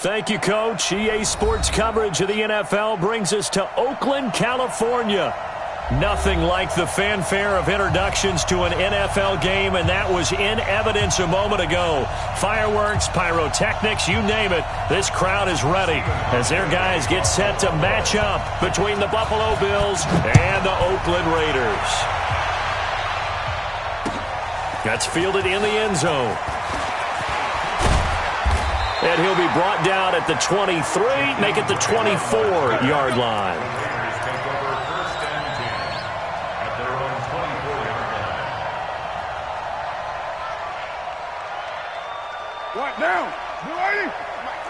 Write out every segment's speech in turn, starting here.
Thank you, Coach. EA Sports coverage of the NFL brings us to Oakland, California. Nothing like the fanfare of introductions to an NFL game, and that was in evidence a moment ago. Fireworks, pyrotechnics, you name it. This crowd is ready as their guys get set to match up between the Buffalo Bills and the Oakland Raiders. That's fielded in the end zone. And he'll be brought down at the 23, make it the 24-yard line. What down?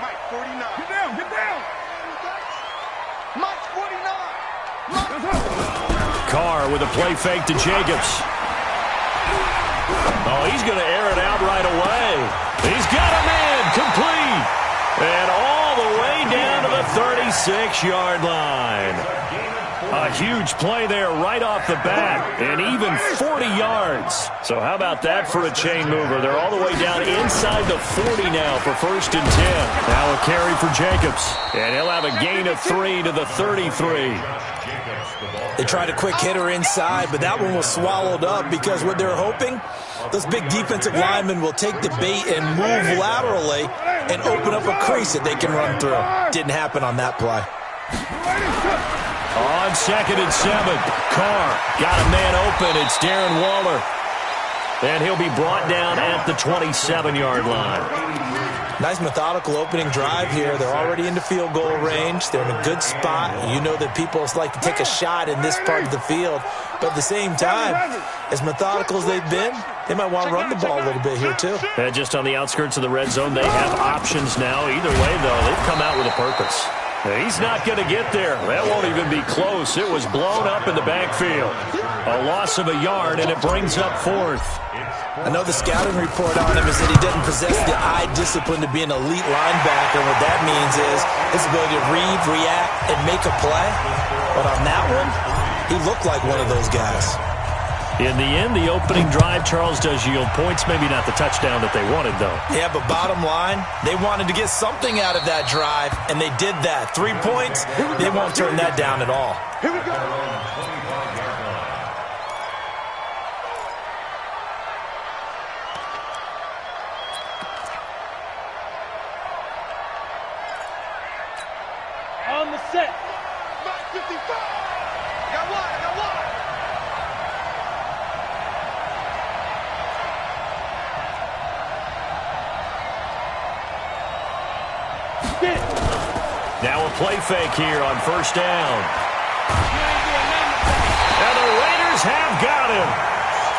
Mike, 49. Get down. Mike, 49. Carr with a play fake to Jacobs. Oh, he's going to air it out right away. He's got a man complete. And all the way down to the 36-yard line. A huge play there right off the bat, and even 40 yards. So how about that for a chain mover? They're all the way down inside the 40 now for 1st and 10. Now a carry for Jacobs, and he'll have a gain of 3 to the 33. They tried a quick hitter inside, but that one was swallowed up because what they're hoping, those big defensive linemen will take the bait and move laterally and open up a crease that they can run through. Didn't happen on that play. On 2nd and 7, Carr got a man open. It's Darren Waller. And he'll be brought down at the 27-yard line. Nice methodical opening drive here. They're already into field goal range. They're in a good spot. You know that people like to take a shot in this part of the field. But at the same time, as methodical as they've been, they might want to run the ball a little bit here too. And just on the outskirts of the red zone, they have options now. Either way, though, they've come out with a purpose. He's not going to get there. That won't even be close. It was blown up in the backfield. A loss of a yard, and it brings up 4th. I know the scouting report on him is that he doesn't possess the eye discipline to be an elite linebacker. What that means is his ability to read, react, and make a play. But on that one, he looked like one of those guys. In the end, the opening drive, Charles, does yield points. Maybe not the touchdown that they wanted, though. Yeah, but bottom line, they wanted to get something out of that drive, and they did that. 3 points, they won't turn that down at all. Here we go. On the set. 55. I got one. Now a play fake here on 1st down. And the Raiders have got him.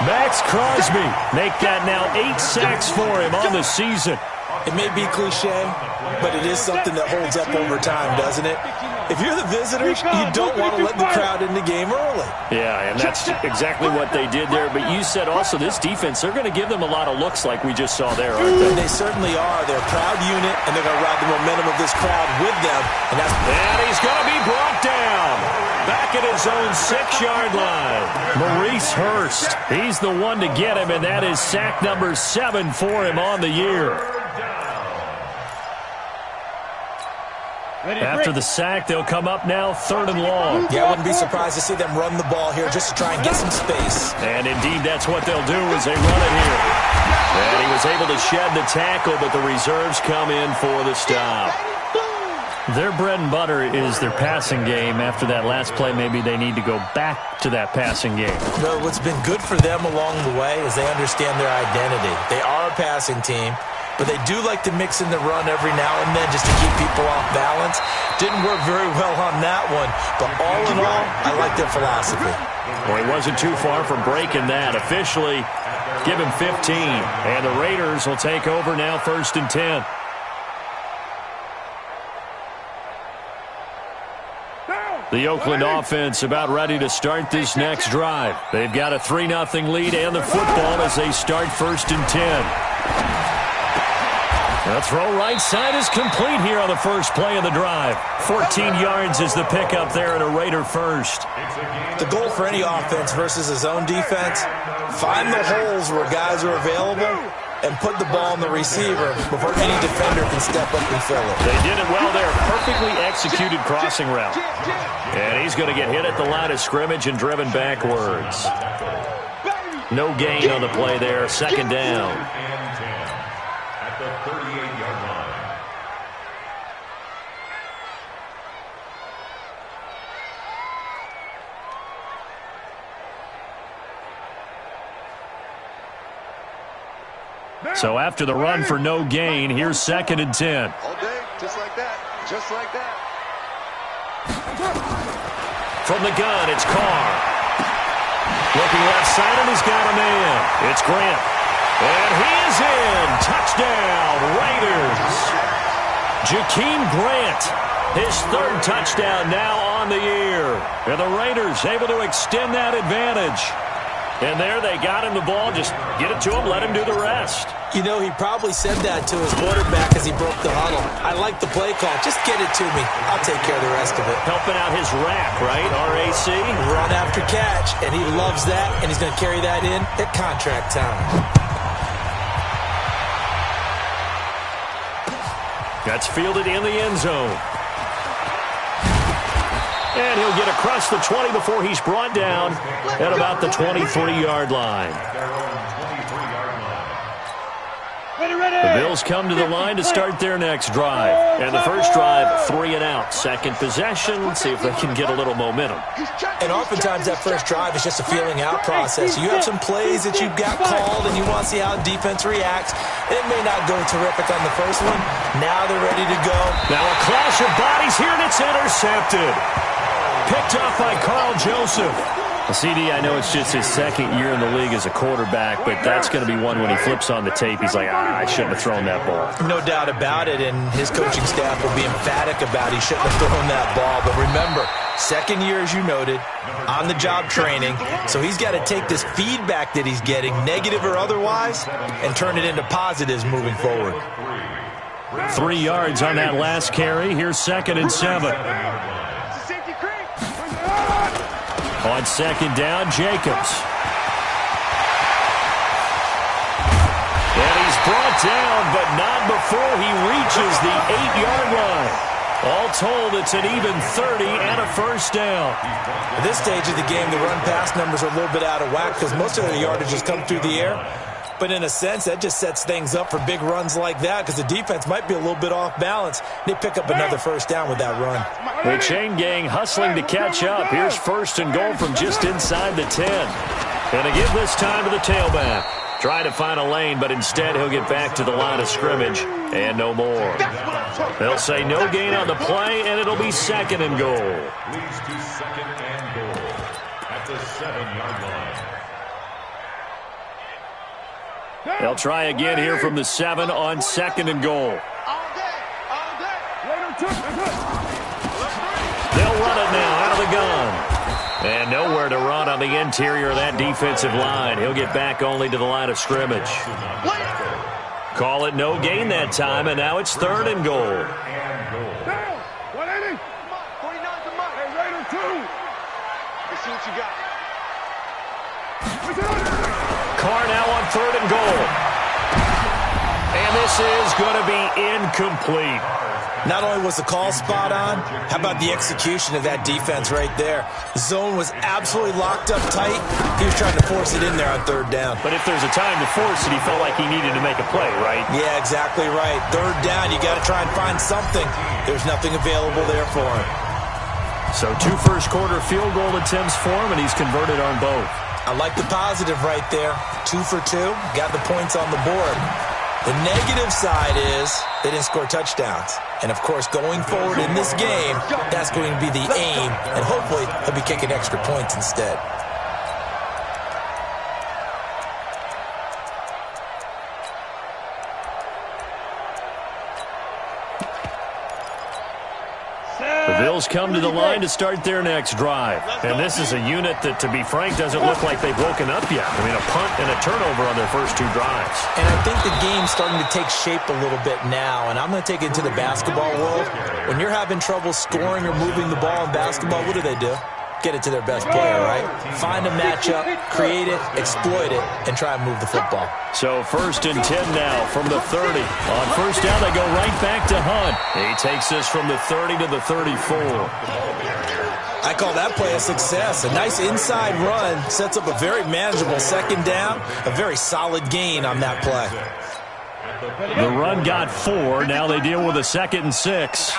Maxx Crosby make that now 8 sacks for him on the season. It may be cliche, but it is something that holds up over time, doesn't it? If you're the visitors, you don't want to let the crowd in the game early. Yeah, and that's exactly what they did there. But you said also this defense, they're going to give them a lot of looks like we just saw there, aren't they? They certainly are. They're a proud unit, and they're going to ride the momentum of this crowd with them. And he's going to be brought down. Back at his own 6-yard line. Maurice Hurst, he's the one to get him, and that is sack number 7 for him on the year. After the sack, they'll come up now 3rd and long. Yeah, I wouldn't be surprised to see them run the ball here just to try and get some space. And indeed, that's what they'll do as they run it here. And he was able to shed the tackle, but the reserves come in for the stop. Their bread and butter is their passing game. After that last play, maybe they need to go back to that passing game. Well, what's been good for them along the way is they understand their identity. They are a passing team, but they do like to mix in the run every now and then just to keep people off balance. Didn't work very well on that one, but all in all, I like their philosophy. Well, he wasn't too far from breaking that. Officially, give him 15, and the Raiders will take over now 1st and 10. The Oakland offense about ready to start this next drive. They've got a 3-0 lead and the football as they start 1st and 10. The throw right side is complete here on the first play of the drive. 14 yards is the pickup there and a Raider first. The goal for any offense versus a zone defense, find the holes where guys are available and put the ball in the receiver before any defender can step up and fill it. They did it well there. Perfectly executed crossing route. And he's going to get hit at the line of scrimmage and driven backwards. No gain on the play there. Second down. At the 38-yard line. So after the run for no gain, here's 2nd and 10. All day, just like that. Just like that. From the gun, it's Carr. Looking left side, and he's got a man. It's Grant. And he is in. Touchdown, Raiders. Jakeem Grant, his 3rd touchdown now on the year. And the Raiders able to extend that advantage. And there they got him the ball. Just get it to him, let him do the rest. You know, he probably said that to his quarterback as he broke the huddle. I like the play call. Just get it to me. I'll take care of the rest of it. Helping out his rack, right? RAC. Run after catch, and he loves that, and he's going to carry that in at contract time. That's fielded in the end zone. And he'll get across the 20 before he's brought down at about the 23-yard line. The Bills come to the line to start their next drive. And the first drive, 3 and out. Second possession, see if they can get a little momentum. And oftentimes that first drive is just a feeling out process. You have some plays that you've got called and you want to see how defense reacts. It may not go terrific on the first one. Now they're ready to go. Now a clash of bodies here, and it's intercepted. Picked off by Carl Joseph. CD, I know it's just his 2nd year in the league as a quarterback, but that's going to be one when he flips on the tape. He's like, I shouldn't have thrown that ball. No doubt about it, and his coaching staff will be emphatic about he shouldn't have thrown that ball. But remember, 2nd year, as you noted, on-the-job training, so he's got to take this feedback that he's getting, negative or otherwise, and turn it into positives moving forward. 3 yards on that last carry. Here's 2nd and 7. On 2nd down, Jacobs. And he's brought down, but not before he reaches the 8-yard line. All told, it's an even 30 and a first down. At this stage of the game, the run-pass numbers are a little bit out of whack because most of their yardage has come through the air. But in a sense, that just sets things up for big runs like that because the defense might be a little bit off balance. They pick up another first down with that run. The chain gang hustling to catch up. Here's 1st and goal from just inside the 10. And to give this time to the tailback. Try to find a lane, but instead he'll get back to the line of scrimmage and no more. They'll say no gain on the play, and it'll be 2nd and goal. Leads to 2nd and goal at the 7-yard line. They'll try again here from the 7 on 2nd and goal. They'll run it now out of the gun. And nowhere to run on the interior of that defensive line. He'll get back only to the line of scrimmage. Call it no gain that time, and now it's 3rd and goal. Carr now on 3rd and goal. And this is going to be incomplete. Not only was the call spot on, how about the execution of that defense right there? The zone was absolutely locked up tight. He was trying to force it in there on 3rd down. But if there's a time to force it, he felt like he needed to make a play, right? Yeah, exactly right. 3rd down, you got to try and find something. There's nothing available there for him. So 2 first-quarter field goal attempts for him, and he's converted on both. I like the positive right there. 2 for 2, got the points on the board. The negative side is they didn't score touchdowns. And, of course, going forward in this game, that's going to be the aim, and hopefully he'll be kicking extra points instead. The Bills Bills come to the line to start their next drive. And this is a unit that, to be frank, doesn't look like they've woken up yet. I mean, a punt and a turnover on their first two drives. And I think the game's starting to take shape a little bit now, and I'm going to take it to the basketball world. When you're having trouble scoring or moving the ball in basketball, what do? Get it to their best player, right? Find a matchup, create it, exploit it, and try and move the football. So 1st and 10 now from the 30. On first down, they go right back to Hunt. He takes this from the 30 to the 34. I call that play a success. A nice inside run sets up a very manageable second down, a very solid gain on that play. The run got 4. Now they deal with a 2nd and 6.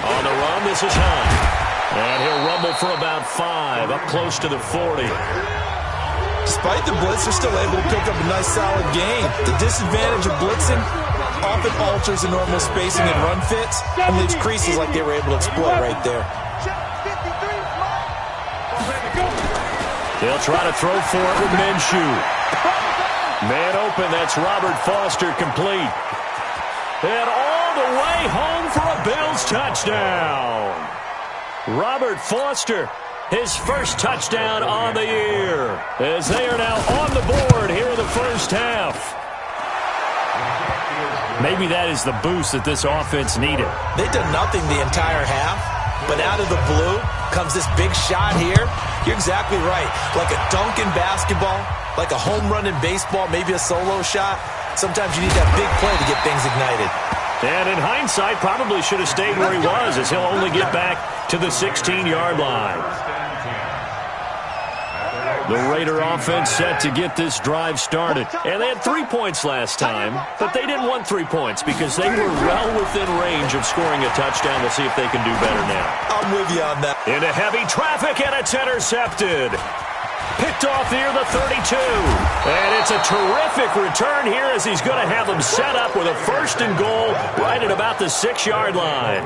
On the run, this is Hunt. And he'll rumble for about 5, up close to the 40. Despite the blitz, they're still able to pick up a nice solid gain. The disadvantage of blitzing often alters the normal spacing and run fits and leaves creases like they were able to exploit right there. They'll try to throw for it with Minshew. Man open, that's Robert Foster, complete. And all the way home for a Bills touchdown. Robert Foster, his first touchdown on the year, as they are now on the board here in the first half. Maybe that is the boost that this offense needed. They've done nothing the entire half, but out of the blue comes this big shot here. You're exactly right. Like a dunk in basketball, like a home run in baseball, maybe a solo shot. Sometimes you need that big play to get things ignited. And in hindsight, probably should have stayed where he was, as he'll only get back to the 16-yard line. The Raider offense set to get this drive started. And they had 3 points last time, but they didn't want 3 points because they were well within range of scoring a touchdown. We'll see if they can do better now. I'm with you on that. Into heavy traffic, and it's intercepted. Picked off near the 32. And it's a terrific return here as he's going to have them set up with a 1st and goal right at about the 6-yard line.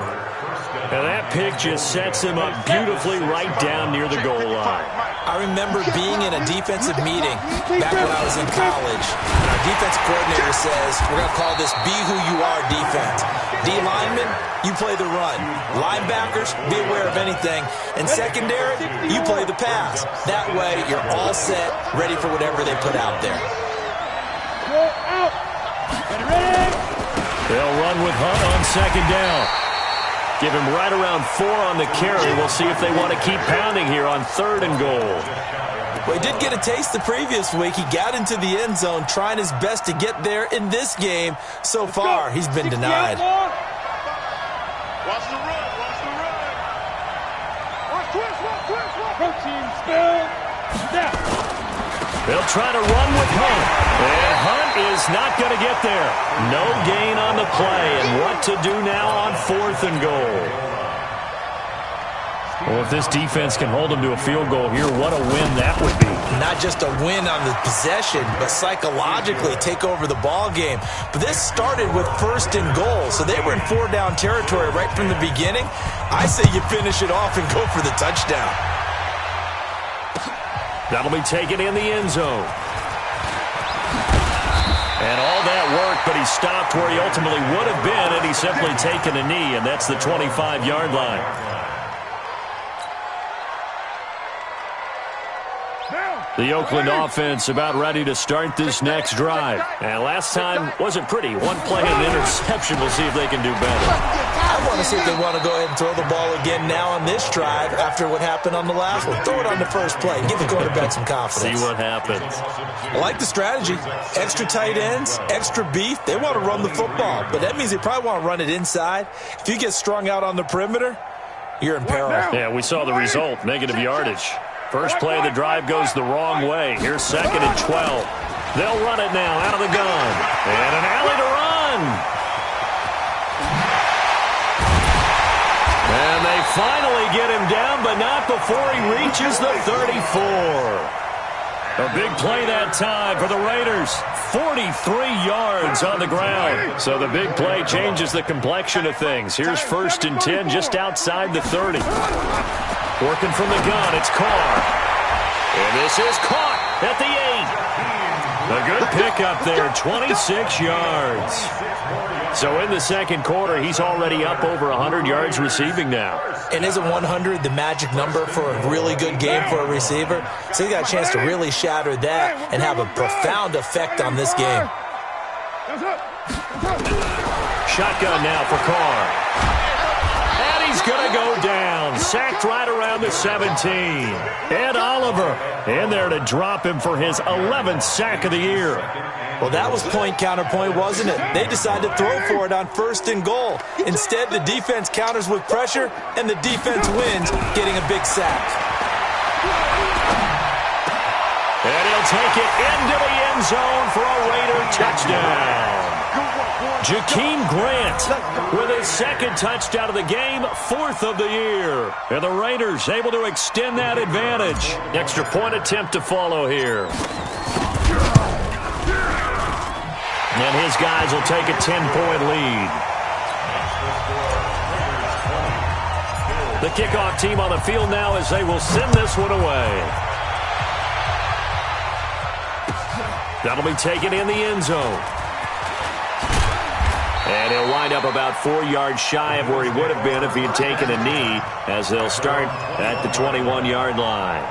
And that pick just sets him up beautifully right down near the goal line. I remember being in a defensive meeting back when I was in college. And our defense coordinator says, we're going to call this be who you are defense. D linemen, you play the run. Linebackers, be aware of anything. And secondary, you play the pass. That way, you're all set, ready for whatever they put out there. They'll run with Hunt on 2nd down. Give him right around 4 on the carry. We'll see if they want to keep pounding here on 3rd and goal. Well, he did get a taste the previous week. He got into the end zone, trying his best to get there in this game. So far, he's been denied. Watch the run. Watch the run. Watch twist. Protein spill. Snap. They'll try to run with Hunt. And Hunt is not going to get there. No gain on the play. And what to do now on 4th and goal? Well, if this defense can hold them to a field goal here, what a win that would be. Not just a win on the possession, but psychologically take over the ball game. But this started with 1st and goal, so they were in 4-down territory right from the beginning. I say you finish it off and go for the touchdown. That'll be taken in the end zone. And all that work, but he stopped where he ultimately would have been, and he's simply taken a knee, and that's the 25-yard line. The Oakland offense about ready to start this next drive. And last time wasn't pretty. One play and an interception. We'll see if they can do better. I want to see if they want to go ahead and throw the ball again now on this drive after what happened on the last one. Throw it on the first play. Give the quarterback some confidence. See what happens. I like the strategy. Extra tight ends, extra beef. They want to run the football, but that means they probably want to run it inside. If you get strung out on the perimeter, you're in peril. Yeah, we saw the result. Negative yardage. First play of the drive goes the wrong way. Here's 2nd and 12. They'll run it now out of the gun. And an alley to run. And they finally get him down, but not before he reaches the 34. A big play that time for the Raiders. 43 yards on the ground. So the big play changes the complexion of things. Here's 1st and 10 just outside the 30. Working from the gun, it's Carr. And this is caught at the 8. A good pickup there, 26 yards. So in the second quarter, he's already up over 100 yards receiving now. And isn't 100 the magic number for a really good game for a receiver? So he got a chance to really shatter that and have a profound effect on this game. Shotgun now for Carr. And he's going to go down. Sacked right around the 17. Ed Oliver in there to drop him for his 11th sack of the year. Well, that was point counterpoint, wasn't it? They decided to throw for it on 1st and goal. Instead, the defense counters with pressure, and the defense wins, getting a big sack. And he'll take it into the end zone for a Raider touchdown. Jakeem Grant with his 2nd touchdown of the game, 4th of the year. And the Raiders able to extend that advantage. Extra point attempt to follow here. And his guys will take a 10-point lead. The kickoff team on the field now as they will send this one away. That'll be taken in the end zone. And he'll wind up about 4 yards shy of where he would have been if he had taken a knee, as they'll start at the 21-yard line.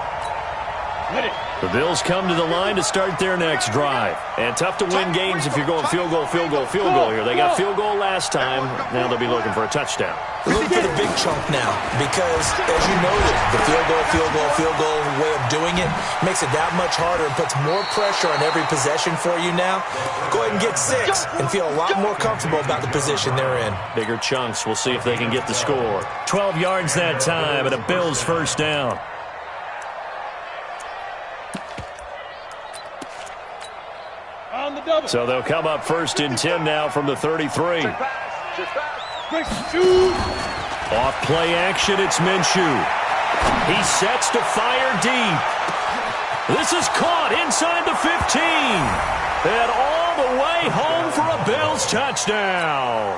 The Bills come to the line to start their next drive. And tough to win games if you're going field goal, field goal, field goal here. They got field goal last time. Now they'll be looking for a touchdown. They're looking for the big chunk now because, as you noted, the field goal way of doing it makes it that much harder and puts more pressure on every possession for you now. Go ahead and get 6 and feel a lot more comfortable about the position they're in. Bigger chunks. We'll see if they can get the score. 12 yards that time and a Bills first down. So they'll come up 1st and 10 now from the 33. Off play action, it's Minshew. He sets to fire deep. This is caught inside the 15. And all the way home for a Bills touchdown.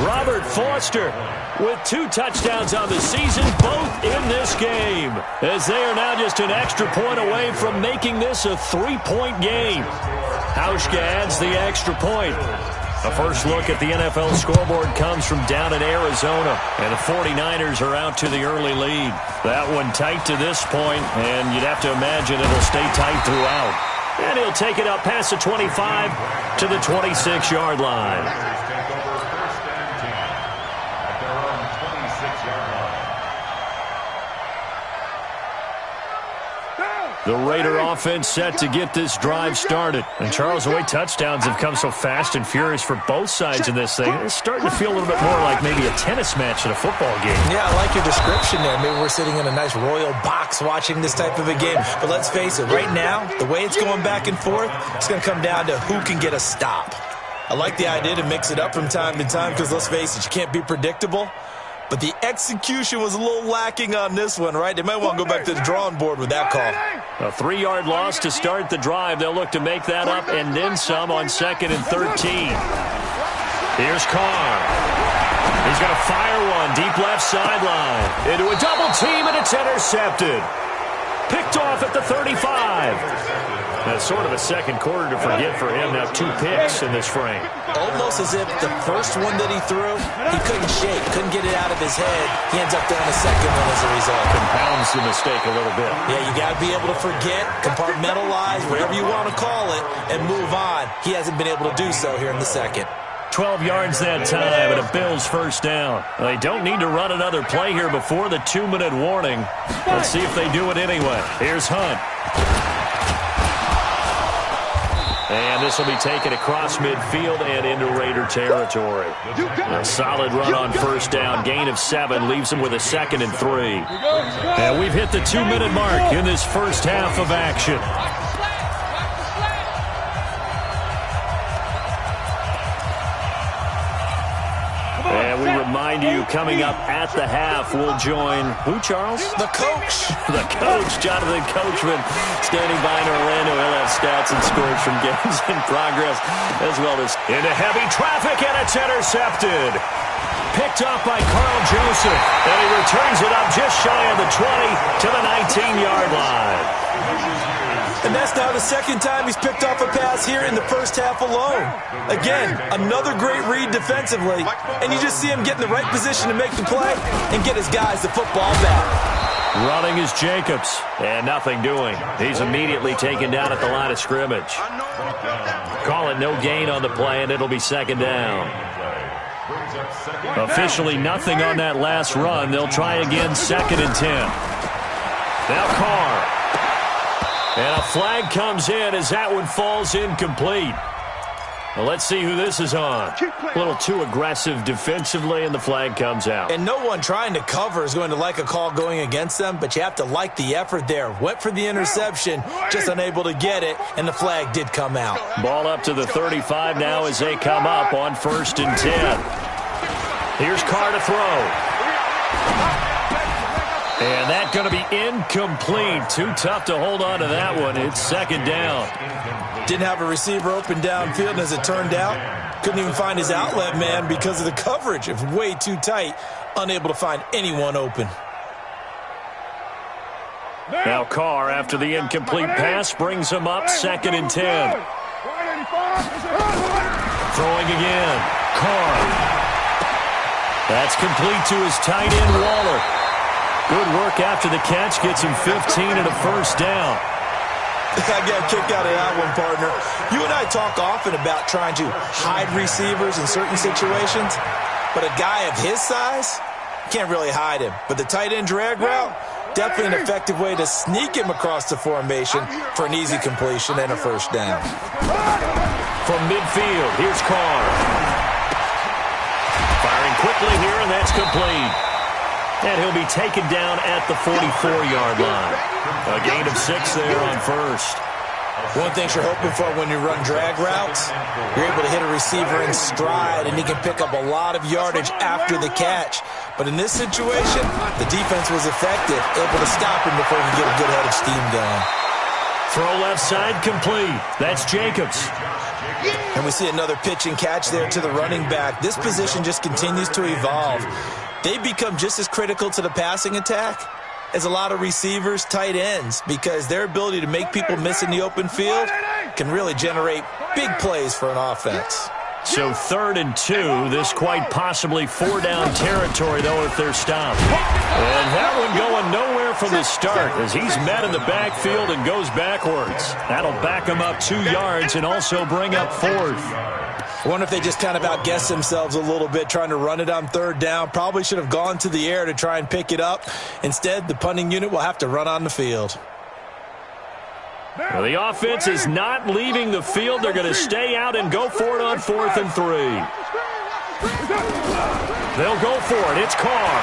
Robert Foster with 2 touchdowns on the season, both in this game, as they are now just an extra point away from making this a 3-point game. Hauschka adds the extra point. A first look at the NFL scoreboard comes from down in Arizona, and the 49ers are out to the early lead. That one tight to this point, and you'd have to imagine it'll stay tight throughout. And he'll take it up past the 25 to the 26-yard line. The Raider offense set to get this drive started. And, Charles, the way touchdowns have come so fast and furious for both sides in this thing, it's starting to feel a little bit more like maybe a tennis match at a football game. Yeah, I like your description there. Maybe we're sitting in a nice royal box watching this type of a game. But let's face it, right now, the way it's going back and forth, it's going to come down to who can get a stop. I like the idea to mix it up from time to time because, let's face it, you can't be predictable. But the execution was a little lacking on this one, right? They might want to go back to the drawing board with that call. A 3-yard loss to start the drive. They'll look to make that up and then some on 2nd and 13. Here's Carr. He's going to fire one deep left sideline. Into a double team, and it's intercepted. Picked off at the 35. That's sort of a second quarter to forget for him. Now 2 picks in this frame. Almost as if the first one that he threw, he couldn't shake, couldn't get it out of his head. He ends up throwing a second one as a result. Compounds the mistake a little bit. Yeah, you got to be able to forget, compartmentalize, whatever you want to call it, and move on. He hasn't been able to do so here in the second. 12 yards that time, and a Bills first down. They don't need to run another play here before the 2-minute warning. Let's see if they do it anyway. Here's Hunt. And this will be taken across midfield and into Raider territory. A solid run on first down. Gain of 7 leaves them with a 2nd and 3. And we've hit the 2-minute mark in this first half of action. And we remind you, coming up at the half, we'll join who, Charles? The coach. The coach, Jonathan Coachman, standing by in Orlando. He'll have stats and scores from games in progress, as well as into heavy traffic, and it's intercepted. Picked up by Carl Joseph, and he returns it up just shy of the 20 to the 19-yard line. And that's now the second time he's picked off a pass here in the first half alone. Again, another great read defensively, and you just see him get in the right position to make the play and get his guys the football back. Running is Jacobs, and nothing doing. He's immediately taken down at the line of scrimmage. Call it no gain on the play, and it'll be second down. Officially nothing on that last run. They'll try again, 2nd and 10. Now Carr. And a flag comes in as that one falls incomplete. Well, let's see who this is on. A little too aggressive defensively, and the flag comes out. And no one trying to cover is going to like a call going against them, but you have to like the effort there. Went for the interception, just unable to get it, and the flag did come out. Ball up to the 35 now as they come up on 1st and 10. Here's Carr to throw. And that's going to be incomplete. Too tough to hold on to that one. It's 2nd down. Didn't have a receiver open downfield, and as it turned out, couldn't even find his outlet man because of the coverage. It was way too tight, unable to find anyone open. Now Carr, after the incomplete pass, brings him up 2nd and 10. Throwing again. Carr. That's complete to his tight end, Waller. Good work after the catch. Gets him 15 and a first down. I got a kick out of that one, partner. You and I talk often about trying to hide receivers in certain situations, but a guy of his size, can't really hide him. But the tight end drag route, definitely an effective way to sneak him across the formation for an easy completion and a first down. From midfield, here's Carr. Firing quickly here, and that's complete. And he'll be taken down at the 44-yard line. A gain of 6 there on 1st. One thing you're hoping for when you run drag routes, you're able to hit a receiver in stride, and he can pick up a lot of yardage after the catch. But in this situation, the defense was effective, able to stop him before he could get a good head of steam going. Throw left side complete. That's Jacobs. And we see another pitch and catch there to the running back. This position just continues to evolve. They become just as critical to the passing attack as a lot of receivers, tight ends, because their ability to make people miss in the open field can really generate big plays for an offense. So 3rd and 2, this quite possibly 4-down territory, though, if they're stopped. And that one going nowhere from the start as he's met in the backfield and goes backwards. That'll back him up 2 yards and also bring up 4th. I wonder if they just kind of outguessed themselves a little bit trying to run it on 3rd down. Probably should have gone to the air to try and pick it up. Instead, the punting unit will have to run on the field. Well, the offense is not leaving the field. They're going to stay out and go for it on 4th and 3. They'll go for it. It's Carr.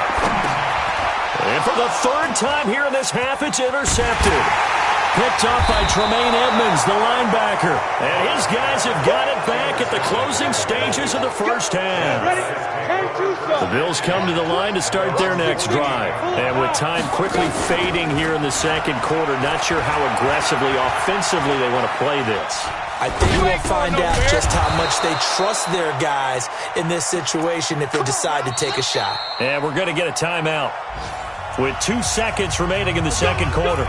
And for the 3rd time here in this half, it's intercepted. Picked off by Tremaine Edmonds, the linebacker. And his guys have got it back at the closing stages of the first half. The Bills come to the line to start their next drive. And with time quickly fading here in the 2nd quarter, not sure how aggressively, offensively they want to play this. I think we'll find out just how much they trust their guys in this situation if they decide to take a shot. And we're going to get a timeout with 2 seconds remaining in the 2nd quarter.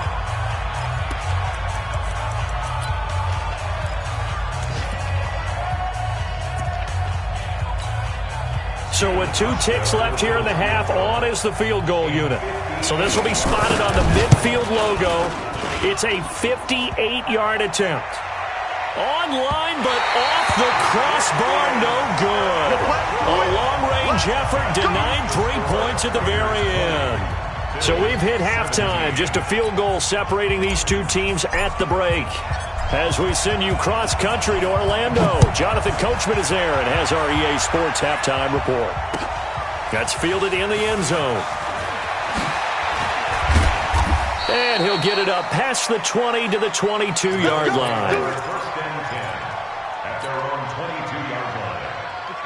So with 2 ticks left here in the half, on is the field goal unit. So this will be spotted on the midfield logo. It's a 58-yard attempt. Online, but off the crossbar, no good. A long-range effort denied 3 points at the very end. So we've hit halftime. Just a field goal separating these 2 teams at the break. As we send you cross-country to Orlando, Jonathan Coachman is there and has our EA Sports halftime report. That's fielded in the end zone. And he'll get it up past the 20 to the 22-yard line.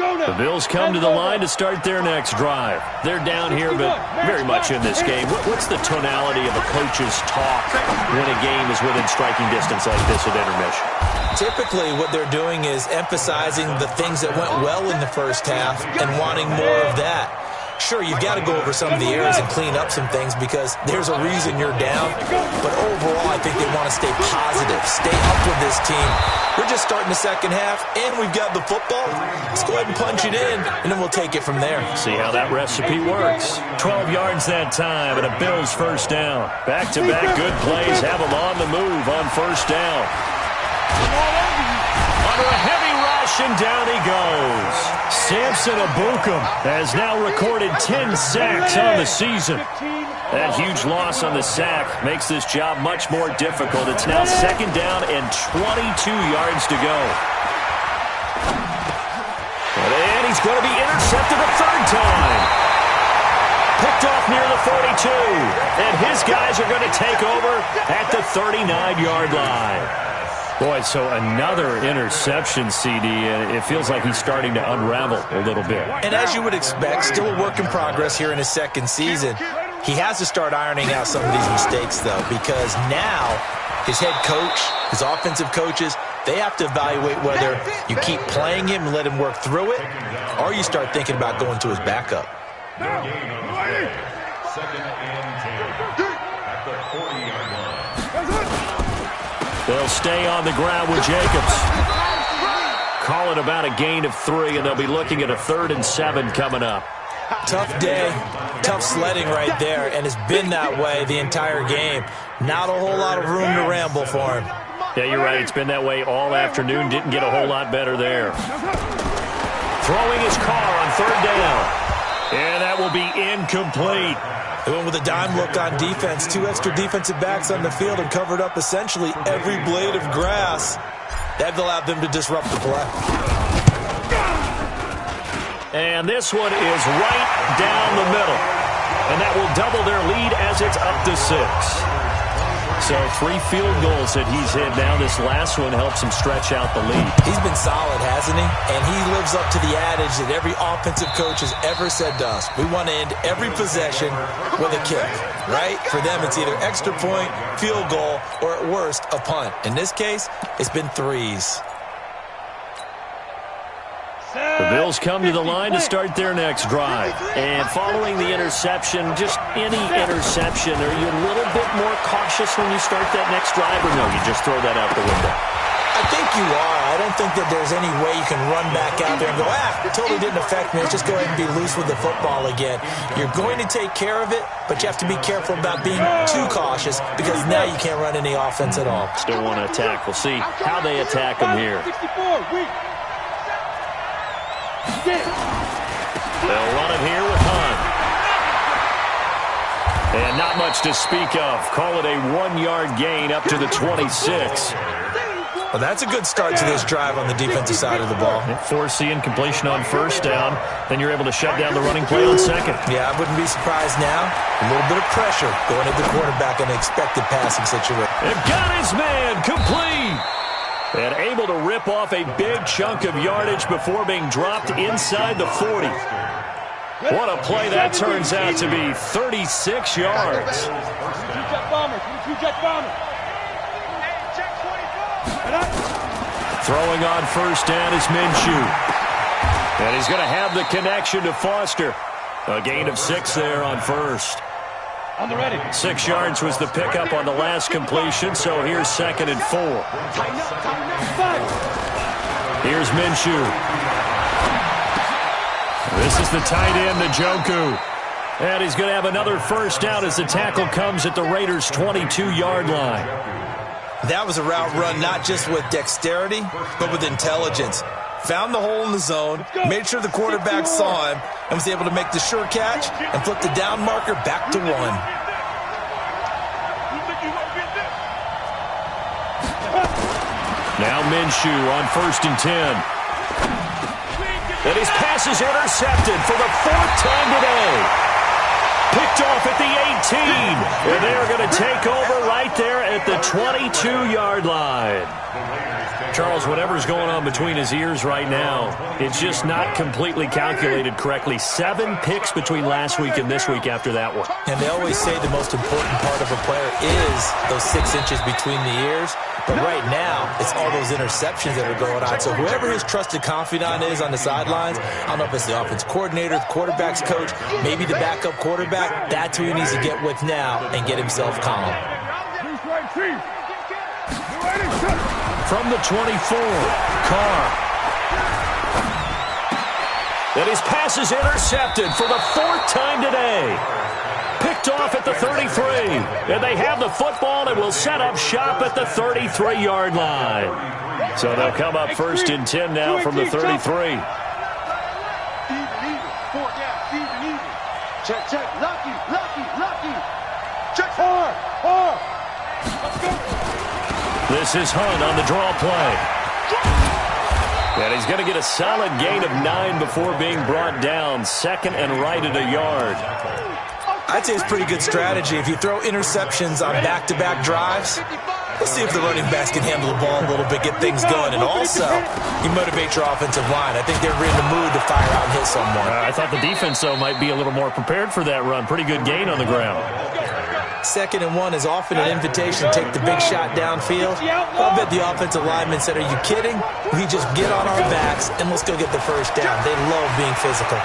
The Bills come to the line to start their next drive. They're down here, but very much in this game. What's the tonality of a coach's talk when a game is within striking distance like this at intermission? Typically, what they're doing is emphasizing the things that went well in the first half and wanting more of that. Sure, you've got to go over some of the errors and clean up some things because there's a reason you're down. But overall, I think they want to stay positive, stay up with this team. We're just starting the second half, and we've got the football. Let's go ahead and punch it in, and then we'll take it from there. See how that recipe works. 12 yards that time, and a Bills first down. Back-to-back good plays have them on the move on first down. Under a heavy rush, and down he goes. Samson Ebukam has now recorded 10 sacks on the season. That huge loss on the sack makes this job much more difficult. It's now second down and 22 yards to go. And he's going to be intercepted a third time. Picked off near the 42. And his guys are going to take over at the 39-yard line. Boy, so another interception, CD, and it feels like he's starting to unravel a little bit. And as you would expect, still a work in progress here in his second season. He has to start ironing out some of these mistakes, though, because now his head coach, his offensive coaches, they have to evaluate whether you keep playing him and let him work through it, or you start thinking about going to his backup. Second and 10 at the 40-yard line. They'll stay on the ground with Jacobs. Call it about a gain of 3, and they'll be looking at a 3rd and 7 coming up. Tough day, tough sledding right there, and it's been that way the entire game. Not a whole lot of room to ramble for him. Yeah, you're right. It's been that way all afternoon. Didn't get a whole lot better there. Throwing his car on 3rd down. And that will be incomplete. They went with a dime look on defense. 2 extra defensive backs on the field and covered up essentially every blade of grass. That allowed them to disrupt the play. And this one is right down the middle. And that will double their lead as it's up to 6. So 3 field goals that he's hit now. This last one helps him stretch out the lead. He's been solid, hasn't he? And he lives up to the adage that every offensive coach has ever said to us. We want to end every possession with a kick, right? For them, it's either extra point, field goal, or at worst, a punt. In this case, it's been 3s. The Bills come to the line to start their next drive. And following the interception, just any interception, are you a little bit more cautious when you start that next drive, or no, you just throw that out the window? I think you are. I don't think that there's any way you can run back out there and go, it totally didn't affect me. Let's just go ahead and be loose with the football again. You're going to take care of it, but you have to be careful about being too cautious because now you can't run any offense at all. Still want to attack. We'll see how they attack them here. They'll run it here with Hunt. And not much to speak of. Call it a 1-yard gain up to the 26. Well, that's a good start to this drive on the defensive side of the ball. Forcing incompletion on first down. Then you're able to shut down the running play on second. Yeah, I wouldn't be surprised now. A little bit of pressure going at the quarterback in an expected passing situation. They've got his man complete. And able to rip off a big chunk of yardage before being dropped inside the 40. What a play that turns out to be. 36 yards. Throwing on first down is Minshew. And he's going to have the connection to Foster. A gain of 6 there on first. 6 yards was the pickup on the last completion, so here's 2nd and 4. Here's Minshew. This is the tight end, Njoku. And he's going to have another first down as the tackle comes at the Raiders' 22-yard line. That was a route run not just with dexterity, but with intelligence. Found the hole in the zone, made sure the quarterback saw him, and was able to make the sure catch and flip the down marker back to 1. Now Minshew on 1st and 10. And his pass is intercepted for the 4th time today. Picked off at the 18. And they are going to take over right there at the 22-yard line. Charles, whatever's going on between his ears right now, it's just not completely calculated correctly. 7 picks between last week and this week after that one. And they always say the most important part of a player is those 6 inches between the ears. But right now, it's all those interceptions that are going on. So whoever his trusted confidant is on the sidelines, I don't know if it's the offense coordinator, the quarterback's coach, maybe the backup quarterback, that's who he needs to get with now and get himself calm. From the 24, Carr. And his pass is intercepted for the 4th time today. Picked off at the 33. And they have the football and will set up shop at the 33-yard line. So they'll come up 1st and 10 now from the 33. Even. 4 gaps, even. Check. Lucky. Check. 4. Let's go. This is Hunt on the draw play. And he's going to get a solid gain of 9 before being brought down. 2nd and right at a yard. I'd say it's pretty good strategy. If you throw interceptions on back-to-back drives, let's see if the running backs can handle the ball a little bit, get things going. And also, you motivate your offensive line. I think they're in the mood to fire out and hit someone. I thought the defense, though, might be a little more prepared for that run. Pretty good gain on the ground. 2nd and 1 is often an invitation to take the big shot downfield. I bet the offensive lineman said, are you kidding? We just get on our backs and let's go get the first down. They love being physical.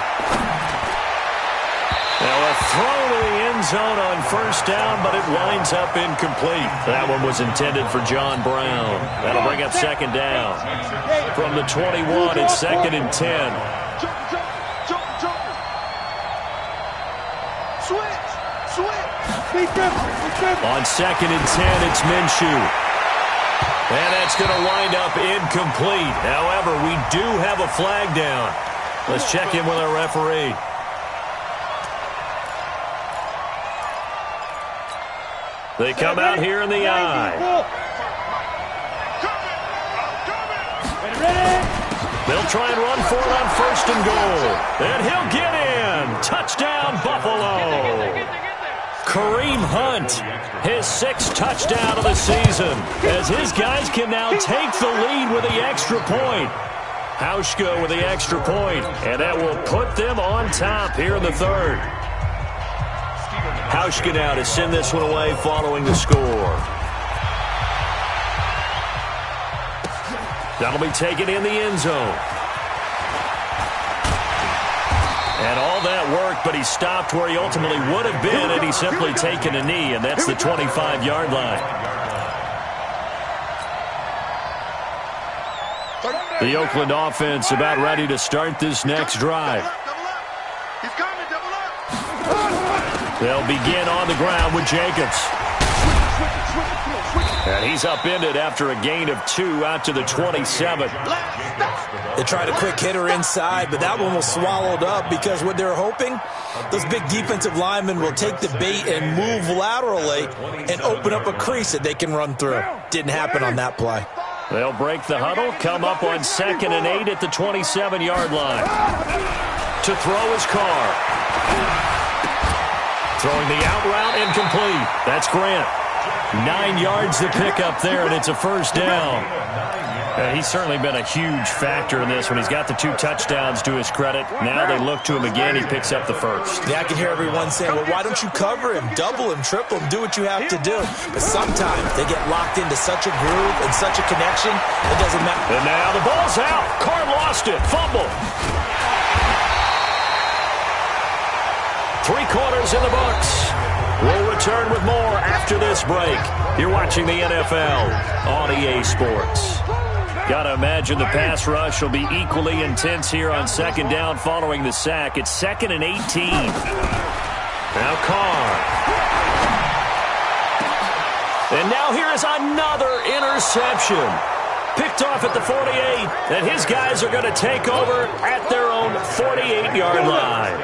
Now a throw to the end zone on 1st down, but it winds up incomplete. That one was intended for John Brown. That'll bring up 2nd down. From the 21, it's 2nd and 10. On 2nd and 10, it's Minshew. And that's going to wind up incomplete. However, we do have a flag down. Let's check in with our referee. They come out here in the eye. They'll try and run for it on 1st and goal. And he'll get in. Touchdown, Buffalo. Kareem Hunt, his 6th touchdown of the season, as his guys can now take the lead with the extra point. Hauschka with the extra point, and that will put them on top here in the 3rd. Hauschka now to send this one away following the score. That'll be taken in the end zone. And all that work, but he stopped where he ultimately would have been had he simply taken a knee, and that's the 25-yard line. The Oakland offense about ready to start this next drive. They'll begin on the ground with Jacobs. And he's upended after a gain of 2 out to the 27. They tried a quick hitter inside, but that one was swallowed up because what they're hoping, those big defensive linemen will take the bait and move laterally and open up a crease that they can run through. Didn't happen on that play. They'll break the huddle, come up on 2nd and 8 at the 27-yard line. To throw his Carr. Throwing the out route incomplete. That's Grant. 9 yards to pick up there, and it's a 1st down. He's certainly been a huge factor in this one. He's got the 2 touchdowns to his credit. Now they look to him again. He picks up the 1st. Yeah, I can hear everyone saying, well, why don't you cover him, double him, triple him, do what you have to do. But sometimes they get locked into such a groove and such a connection, it doesn't matter. And now the ball's out. Carr lost it. Fumble. 3 quarters in the books. We'll return with more after this break. You're watching the NFL on EA Sports. Got to imagine the pass rush will be equally intense here on 2nd down following the sack. It's 2nd and 18. Now Carr. And now here is another interception. Picked off at the 48, and his guys are going to take over at their own 48-yard line.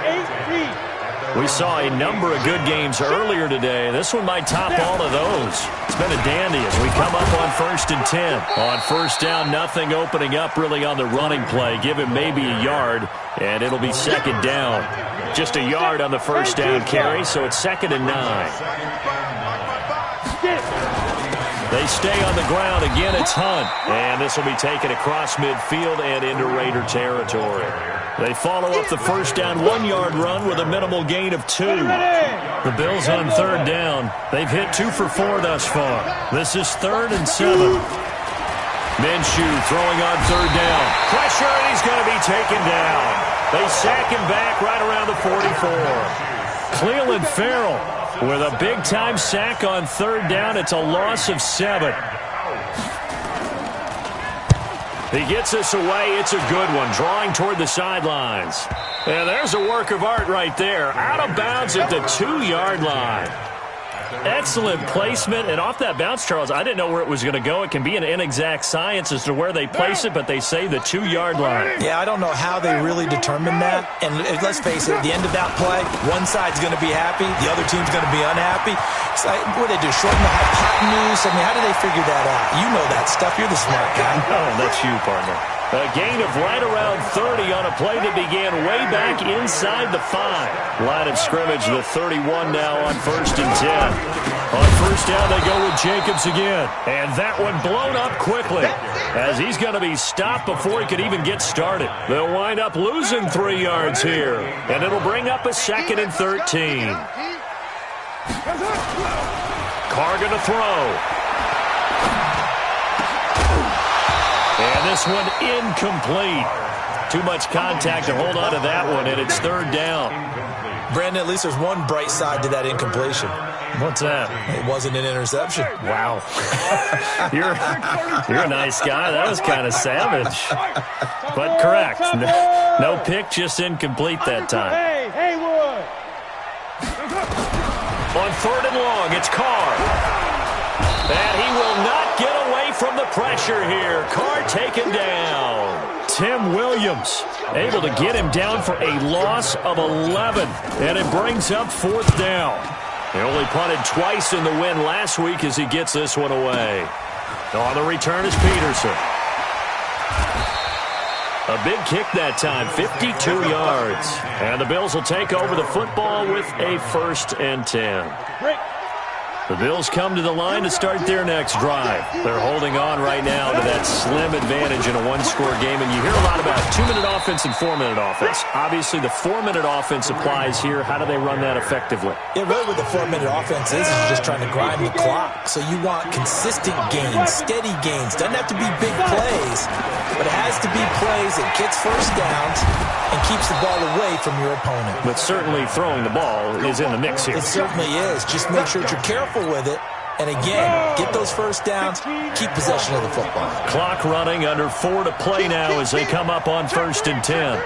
We saw a number of good games earlier today. This one might top all of those. It's been a dandy as we come up on 1st and 10. On first down, nothing opening up really on the running play. Give him maybe a yard, and it'll be 2nd down. Just a yard on the first down carry, so it's 2nd and 9. They stay on the ground. Again, it's Hunt. And this will be taken across midfield and into Raider territory. They follow up the first down 1-yard run with a minimal gain of 2. The Bills on 3rd down. They've hit 2 for 4 thus far. This is 3rd and 7. Minshew throwing on 3rd down. Pressure, and he's going to be taken down. They sack him back right around the 44. Clelin Ferrell with a big-time sack on 3rd down. It's a loss of 7. He gets this away. It's a good one, drawing toward the sidelines. And there's a work of art right there. Out of bounds at the 2-yard line. Excellent placement. And off that bounce, Charles, I didn't know where it was going to go. It can be an inexact science as to where they place it, but they say the 2-yard line. Yeah, I don't know how they really determined that. And let's face it, at the end of that play, one side's going to be happy, the other team's going to be unhappy. It's like, what do they do, shorten the hypotenuse? I mean, how do they figure that out? You know that stuff. You're the smart guy. No, that's you, partner. A gain of right around 30 on a play that began way back inside the 5. Line of scrimmage, the 31 now on 1st and 10. On first down, they go with Jacobs again. And that one blown up quickly as he's going to be stopped before he could even get started. They'll wind up losing 3 yards here. And it'll bring up a 2nd and 13. Carr going to throw. And this one incomplete. Too much contact to hold on to that one, and it's 3rd down. Brandon, at least there's one bright side to that incompletion. What's that? It wasn't an interception. Wow. You're a nice guy. That was kind of savage. But correct. No pick, just incomplete that time. Hey, Haywood! On 3rd and long, it's Carr. And he will not get away from the pressure here. Carr taken down. Tim Williams able to get him down for a loss of 11. And it brings up 4th down. He only punted twice in the win last week as he gets this one away. On the return is Peterson. A big kick that time, 52 yards. And the Bills will take over the football with a 1st and 10. The Bills come to the line to start their next drive. They're holding on right now to that slim advantage in a one-score game, and you hear a lot about 2-minute offense and 4-minute offense. Obviously, the 4-minute offense applies here. How do they run that effectively? Yeah, really what the 4-minute offense is just trying to grind the clock. So you want consistent gains, steady gains. Doesn't have to be big plays, but it has to be plays that gets first downs and keeps the ball away from your opponent. But certainly throwing the ball is in the mix here. It certainly is. Just make sure that you're careful with it. And again, get those first downs, keep possession of the football. Clock running, under 4 to play now as they come up on 1st and 10.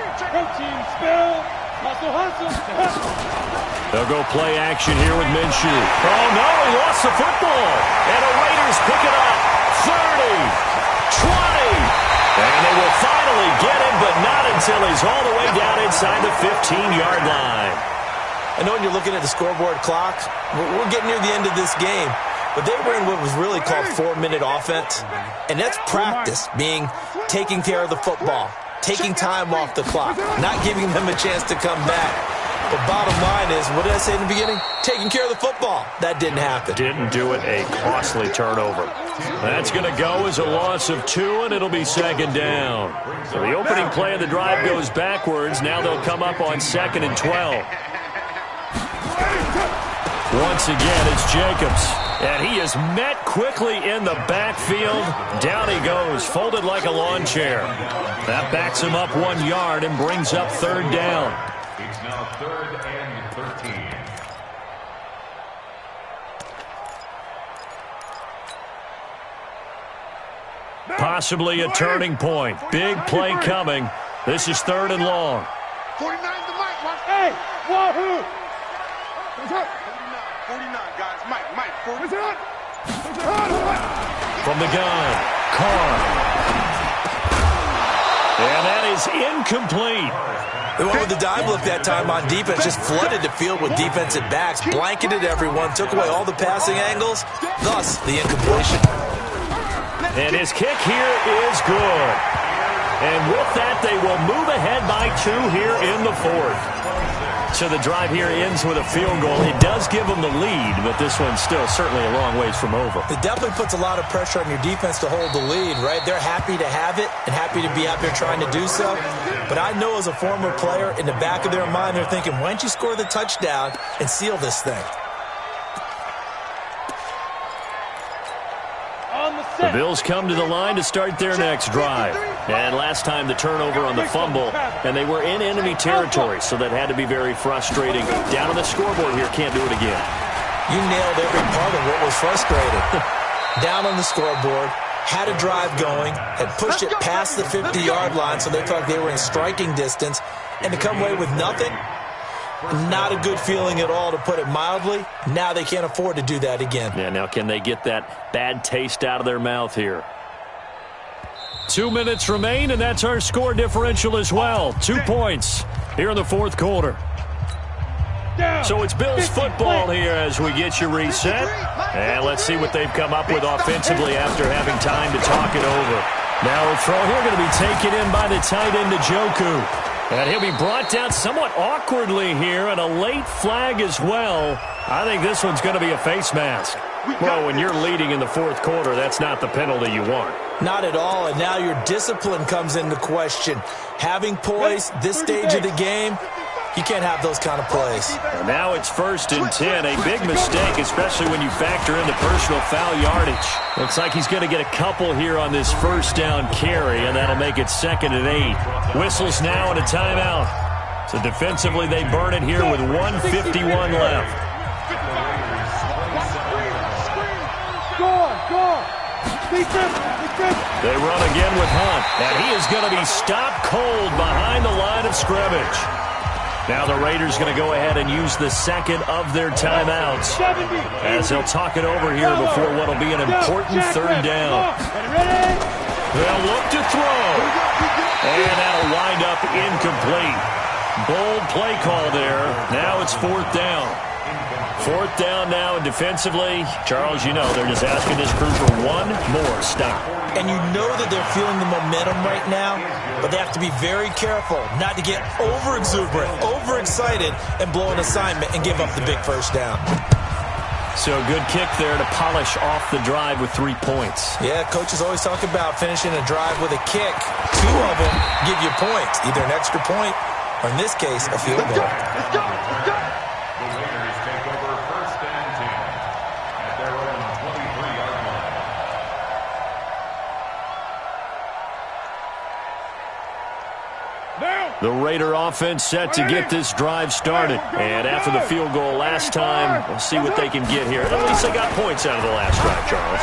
They'll go play action here with Minshew. Oh, no, he lost the football. And the Raiders pick it up. 30, 20. And they will finally get him, but not until he's all the way down inside the 15-yard line. I know when you're looking at the scoreboard clock, we're getting near the end of this game. But they were in what was really called 4-minute offense. And that's practice, being taking care of the football, taking time off the clock, not giving them a chance to come back. But bottom line is, what did I say in the beginning? Taking care of the football. That didn't happen. Didn't do it. A costly turnover. That's going to go as a loss of 2, and it'll be 2nd down. So the opening play of the drive goes backwards. Now they'll come up on 2nd and 12. Once again, it's Jacobs. And he is met quickly in the backfield. Down he goes, folded like a lawn chair. That backs him up 1 yard and brings up 3rd down. It's now 3rd and 13. Possibly a turning point. Big play coming. This is 3rd and long. 49 to Mike. Hey, wahoo! 49, guys. Mike, 49. From the gun, Carr. And that is incomplete. They went with the dime look that time on defense, just flooded the field with defensive backs, blanketed everyone, took away all the passing angles, thus the incompletion. And his kick here is good. And with that, they will move ahead by 2 here in the fourth. So the drive here ends with a field goal. It does give them the lead, but this one's still certainly a long ways from over. It definitely puts a lot of pressure on your defense to hold the lead, right? They're happy to have it and happy to be out there trying to do so. But I know as a former player, in the back of their mind, they're thinking, why don't you score the touchdown and seal this thing? The Bills come to the line to start their next drive. And last time the turnover on the fumble, and they were in enemy territory, so that had to be very frustrating. Down on the scoreboard here, can't do it again. You nailed every part of what was frustrating. Down on the scoreboard, had a drive going, had pushed it past the 50-yard line so they felt like they were in striking distance, and to come away with nothing, not a good feeling at all, to put it mildly. Now they can't afford to do that again. Yeah, now can they get that bad taste out of their mouth here? 2 minutes remain, and that's our score differential as well. 2 points here in the fourth quarter. So it's Bills football here as we get you reset. And let's see what they've come up with offensively after having time to talk it over. Now a throw here going to be taken in by the tight end, Njoku. And he'll be brought down somewhat awkwardly here, and a late flag as well. I think this one's going to be a face mask. Well, when you're leading in the fourth quarter, that's not the penalty you want. Not at all, and now your discipline comes into question. Having poise this stage of the game, you can't have those kind of plays. And now it's 1st and 10. A big mistake, especially when you factor in the personal foul yardage. Looks like he's going to get a couple here on this first down carry, and that'll make it 2nd and 8. Whistles now and a timeout. So defensively, they burn it here with 1:51 left. They run again with Hunt, and he is going to be stopped cold behind the line of scrimmage. Now the Raiders going to go ahead and use the second of their timeouts as they'll talk it over here before what will be an important 3rd down. They'll look to throw, and that'll wind up incomplete. Bold play call there. Now it's 4th down. 4th down now, and defensively, Charles, you know, they're just asking this crew for one more stop. And you know that they're feeling the momentum right now, but they have to be very careful not to get over-exuberant, overexcited, and blow an assignment and give up the big first down. So good kick there to polish off the drive with 3 points. Yeah, coaches always talk about finishing a drive with a kick. 2 of them give you points, either an extra point or, in this case, a field goal. Let's go. The Raiders take over 1st and 10 at their own 23-yard line. The Raider offense set to get this drive started. And after the field goal last time, we'll see what they can get here. At least they got points out of the last drive, Charles.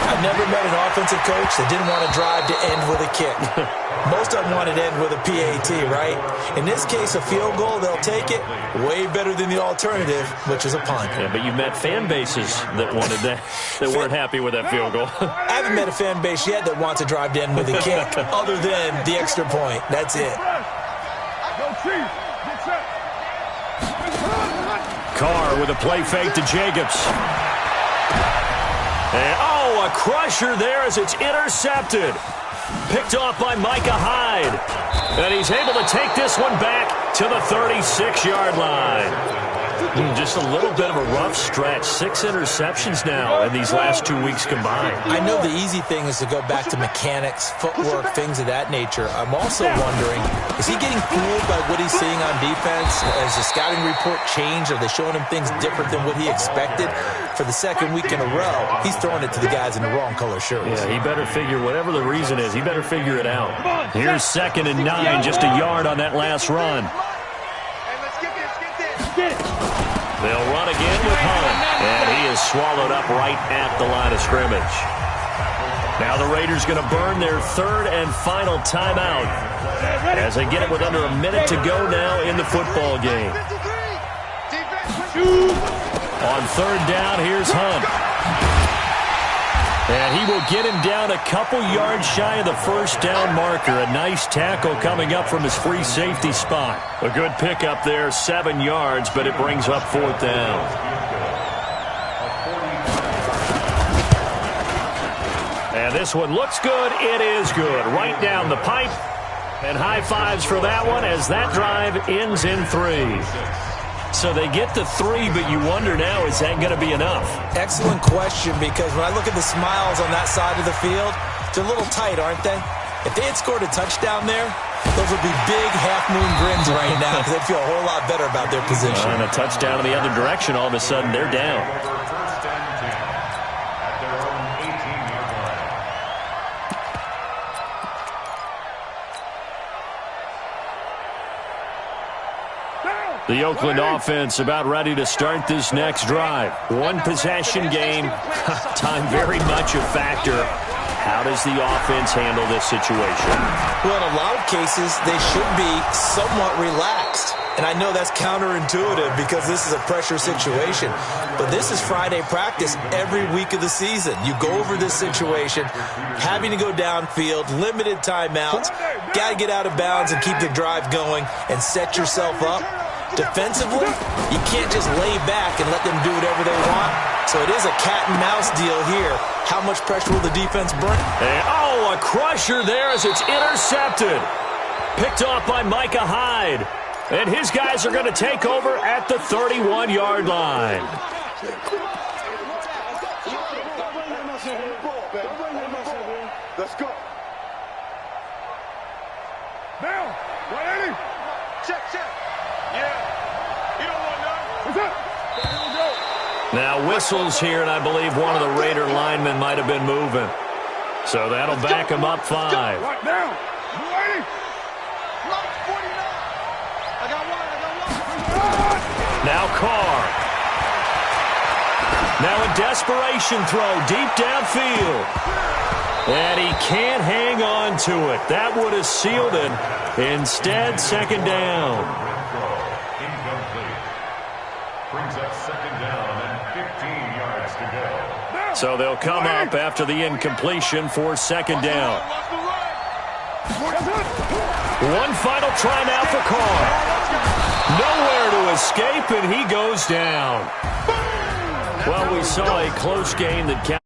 I've never met an offensive coach that didn't want a drive to end with a kick. Most of them want it to end with a PAT, right? In this case, a field goal, they'll take it. Way better than the alternative, which is a punt. Yeah, but you've met fan bases that wanted that, that weren't happy with that field goal. I haven't met a fan base yet that wants a drive to end with a kick, other than the extra point. That's it. Carr with a play fake to Jacobs. And, a crusher there as it's intercepted. Picked off by Micah Hyde. And he's able to take this one back to the 36-yard line. Just a little bit of a rough stretch. 6 interceptions now in these last 2 weeks combined. I know the easy thing is to go back to mechanics, footwork, things of that nature. I'm also wondering, is he getting fooled by what he's seeing on defense? Has the scouting report changed? Are they showing him things different than what he expected? For the 2nd week in a row, he's throwing it to the guys in the wrong color shirts. Yeah, he better figure, whatever the reason is, he better figure it out. Here's 2nd and 9, just a yard on that last run. They'll run again with Hunt, and he is swallowed up right at the line of scrimmage. Now the Raiders going to burn their 3rd and final timeout as they get it with under a minute to go now in the football game. On 3rd down, here's Hunt. And he will get him down a couple yards shy of the first down marker. A nice tackle coming up from his free safety spot. A good pickup there, 7 yards, but it brings up 4th down. And this one looks good. It is good. Right down the pipe. And high fives for that one as that drive ends in 3. So they get to 3, but you wonder now, is that going to be enough? Excellent question, because when I look at the smiles on that side of the field, they're a little tight, aren't they? If they had scored a touchdown there, those would be big half-moon grins right now because they'd feel a whole lot better about their position. And a touchdown in the other direction, all of a sudden they're down. First and 10 at their own 18-yard line. The Oakland offense about ready to start this next drive. One possession game. Time very much a factor. How does the offense handle this situation? Well, in a lot of cases, they should be somewhat relaxed. And I know that's counterintuitive because this is a pressure situation. But this is Friday practice every week of the season. You go over this situation, having to go downfield, limited timeouts, got to get out of bounds and keep the drive going and set yourself up. Defensively, you can't just lay back and let them do whatever they want. So it is a cat-and-mouse deal here. How much pressure will the defense bring? And, a crusher there as it's intercepted. Picked off by Micah Hyde. And his guys are going to take over at the 31-yard line. Let's go. Now, 180. Check. Yeah. You don't want none. What's up? Now whistles here, and I believe one of the Raider linemen might have been moving. So that'll back him up 5. Right now. 180. Now Carr. Now a desperation throw deep downfield. And he can't hang on to it. That would have sealed it. Instead, 2nd down. Incomplete. Brings up 2nd down and 15 yards to go. So they'll come up after the incompletion for 2nd down. One final try now for Carr. Nowhere to escape, and he goes down. Well, we saw a close game that